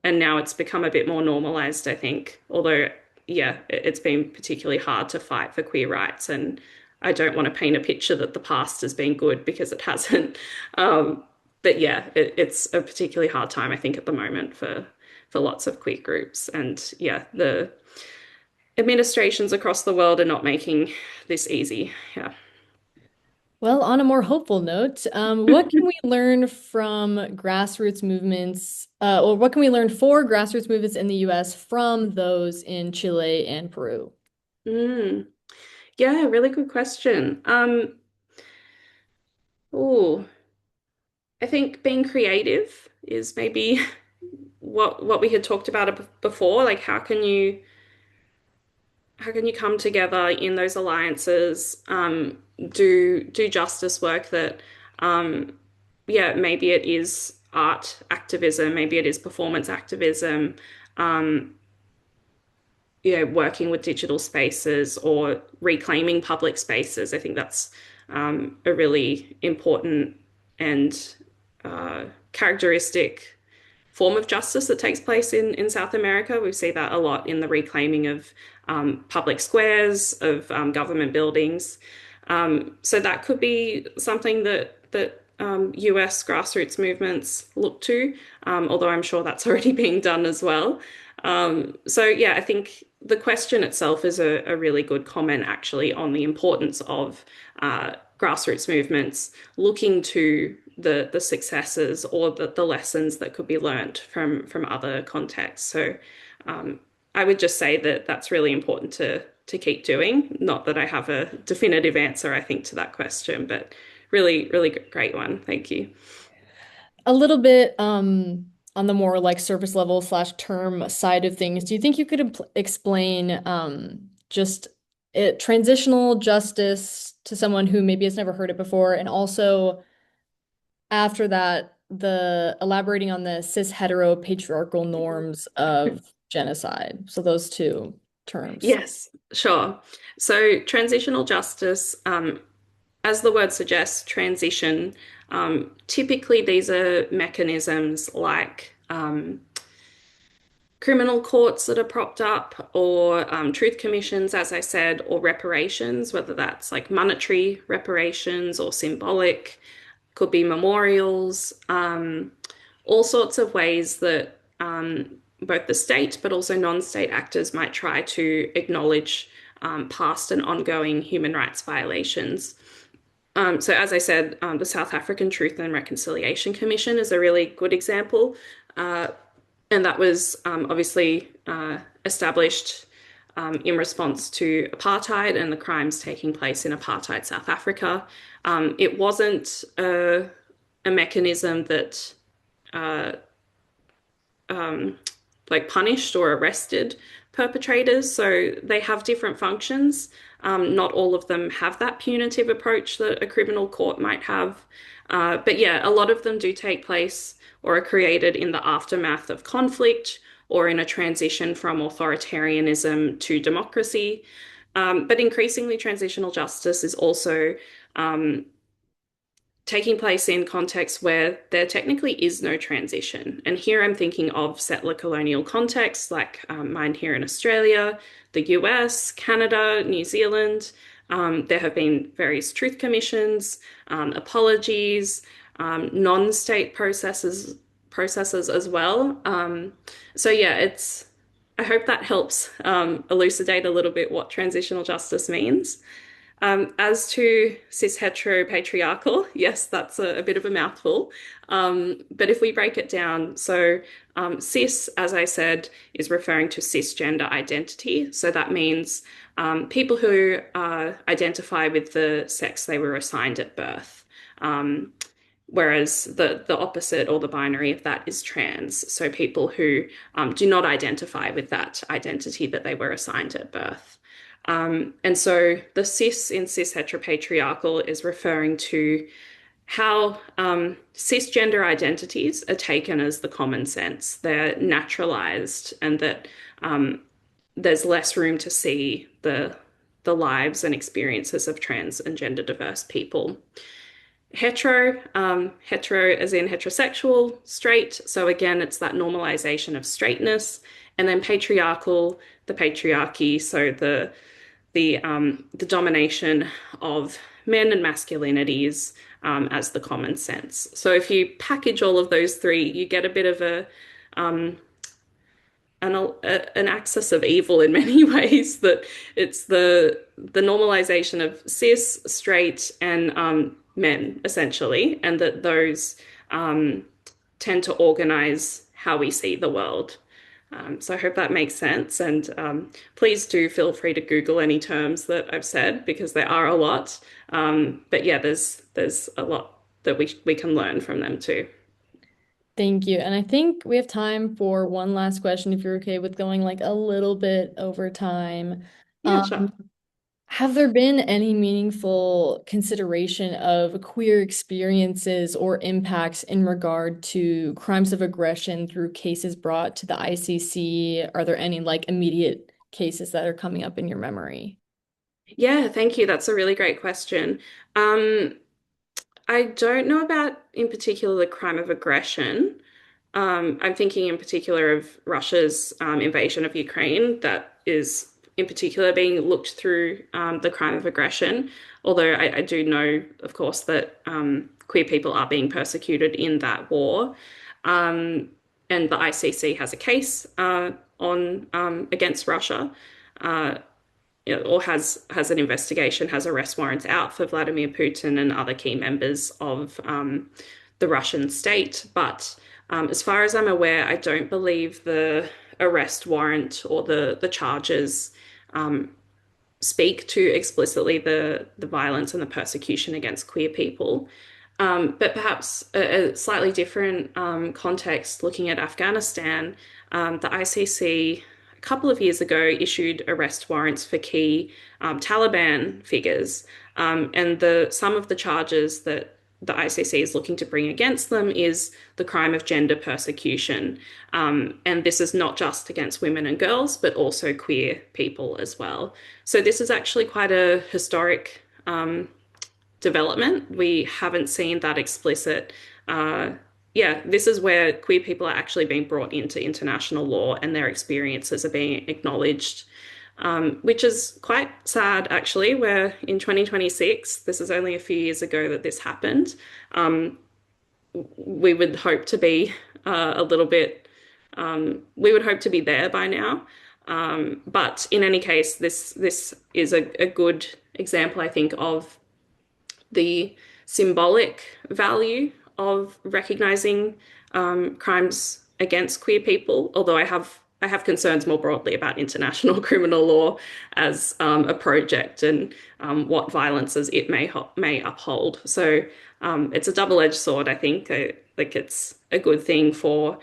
now it's become a bit more normalized, I think. Although, yeah, it's been particularly hard to fight for queer rights, and I don't want to paint a picture that the past has been good because it hasn't. But yeah, it's a particularly hard time, I think, at the moment for lots of queer groups. And yeah, the administrations across the world are not making this easy. Yeah. Well, on a more hopeful note, what can we learn from grassroots movements, or what can we learn for grassroots movements in the US from those in Chile and Peru? Mm. Yeah, really good question. Oh, I think being creative is maybe what we had talked about before. Like, how can you come together in those alliances, do justice work that, maybe it is art activism, maybe it is performance activism, um, working with digital spaces or reclaiming public spaces. I think that's a really important and characteristic form of justice that takes place in South America. We see that a lot in the reclaiming of public squares, of government buildings. So that could be something that US grassroots movements look to, although I'm sure that's already being done as well. So yeah, I think the question itself is a really good comment actually on the importance of grassroots movements looking to the successes or the lessons that could be learnt from other contexts. So I would just say that that's really important to keep doing. Not that I have a definitive answer, I think, to that question, but really, really great one. Thank you. A little bit on the more like surface level slash term side of things, do you think you could explain just transitional justice to someone who maybe has never heard it before, and also after that, the elaborating on the cis hetero patriarchal norms of genocide? So those two terms. Yes, sure. So transitional justice, as the word suggests, transition, typically these are mechanisms like criminal courts that are propped up, or truth commissions, as I said, or reparations, whether that's like monetary reparations or symbolic, could be memorials, all sorts of ways that both the state but also non-state actors might try to acknowledge past and ongoing human rights violations. So, as I said, the South African Truth and Reconciliation Commission is a really good example. Uh, and that was obviously established in response to apartheid and the crimes taking place in apartheid South Africa. It wasn't a mechanism that uh, um, like punished or arrested perpetrators. So they have different functions. Not all of them have that punitive approach that a criminal court might have. But yeah, a lot of them do take place or are created in the aftermath of conflict or in a transition from authoritarianism to democracy. But increasingly, transitional justice is also um, taking place in contexts where there technically is no transition. And here I'm thinking of settler colonial contexts like mine here in Australia, the US, Canada, New Zealand. There have been various truth commissions, apologies, non-state processes as well. So yeah, it's I hope that helps elucidate a little bit what transitional justice means. As to cis heteropatriarchal, yes, that's a bit of a mouthful. But if we break it down, so cis, as I said, is referring to cisgender identity. So that means people who identify with the sex they were assigned at birth. Whereas the opposite or the binary of that is trans. So people who do not identify with that identity that they were assigned at birth. And so the cis in cis heteropatriarchal is referring to how cisgender identities are taken as the common sense. They're naturalized, and that there's less room to see the lives and experiences of trans and gender diverse people. Hetero as in heterosexual, straight. So again, it's that normalization of straightness. And then patriarchal, the patriarchy, so the domination of men and masculinities as the common sense. So if you package all of those three, you get a bit of um, an axis of evil in many ways. That it's the normalization of cis, straight, and men essentially, and that those tend to organize how we see the world. So I hope that makes sense. And please do feel free to Google any terms that I've said because there are a lot. But yeah, there's a lot that we can learn from them too. Thank you. And I think we have time for one last question if you're okay with going like a little bit over time. Yeah, sure. Have there been any meaningful consideration of queer experiences or impacts in regard to crimes of aggression through cases brought to the ICC? Are there any like immediate cases that are coming up in your memory? Yeah, thank you. That's a really great question. Um, I don't know about in particular the crime of aggression. I'm thinking in particular of Russia's invasion of Ukraine, that is in particular being looked through the crime of aggression. Although I do know, of course, that queer people are being persecuted in that war. Um, and the ICC has a case on against Russia. Uh, or has an investigation, has arrest warrants out for Vladimir Putin and other key members of the Russian state. But as far as I'm aware, I don't believe the arrest warrant or the charges speak to explicitly the violence and the persecution against queer people. But perhaps a slightly different context, looking at Afghanistan, the ICC a couple of years ago issued arrest warrants for key Taliban figures, and the some of the charges that the ICC is looking to bring against them is the crime of gender persecution, and this is not just against women and girls, but also queer people as well. So this is actually quite a historic development. We haven't seen that explicit yeah, this is where queer people are actually being brought into international law and their experiences are being acknowledged, which is quite sad, actually, where in 2026, this is only a few years ago that this happened. Um, we would hope to be a little bit, we would hope to be there by now. But in any case, this is a good example, I think, of the symbolic value of recognizing crimes against queer people, although I have concerns more broadly about international criminal law as a project and what violences it may uphold. So it's a double-edged sword, I think. Like it's a good thing for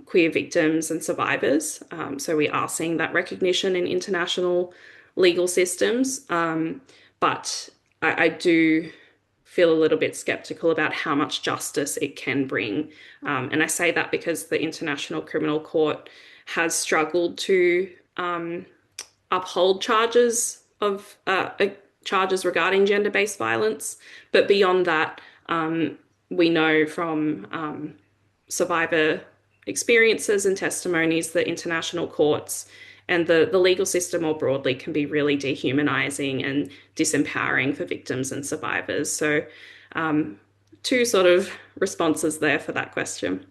queer victims and survivors. So we are seeing that recognition in international legal systems. But I do feel a little bit skeptical about how much justice it can bring. And I say that because the International Criminal Court has struggled to uphold charges regarding gender-based violence. But beyond that, we know from survivor experiences and testimonies that international courts and the legal system more broadly can be really dehumanizing and disempowering for victims and survivors. So, two sort of responses there for that question.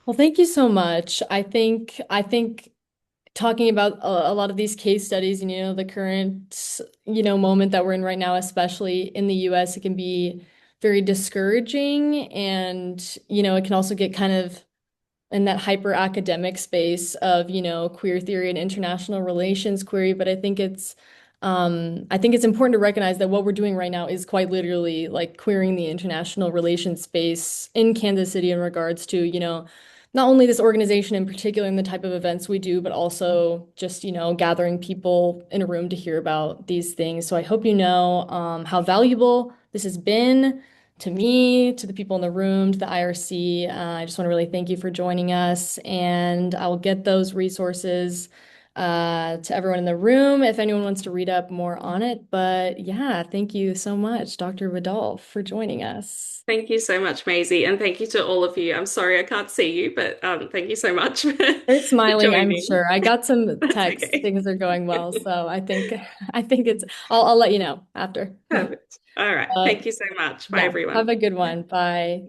Well, thank you so much. I think talking about a lot of these case studies and the current moment that we're in right now, especially in the US, it can be very discouraging, and it can also get kind of in that hyper academic space of queer theory and international relations query. But I think it's important to recognize that what we're doing right now is quite literally like queering the international relations space in Kansas City in regards to not only this organization in particular and the type of events we do, but also just gathering people in a room to hear about these things. So I hope how valuable this has been to me, to the people in the room, to the IRC. I just want to really thank you for joining us, and I will get those resources to everyone in the room if anyone wants to read up more on it. But yeah, thank you so much, Dr. Biddolph, for joining us. Thank you so much, Maisie, and thank you to all of you. I'm sorry I can't see you, but thank you so much for, They're for smiling, I'm joining. sure. I got some That's texts. okay. Things are going well, so I think it's. I'll let you know after. Perfect. All right. But Thank you so much. Bye, yeah, everyone. have a good one. Bye.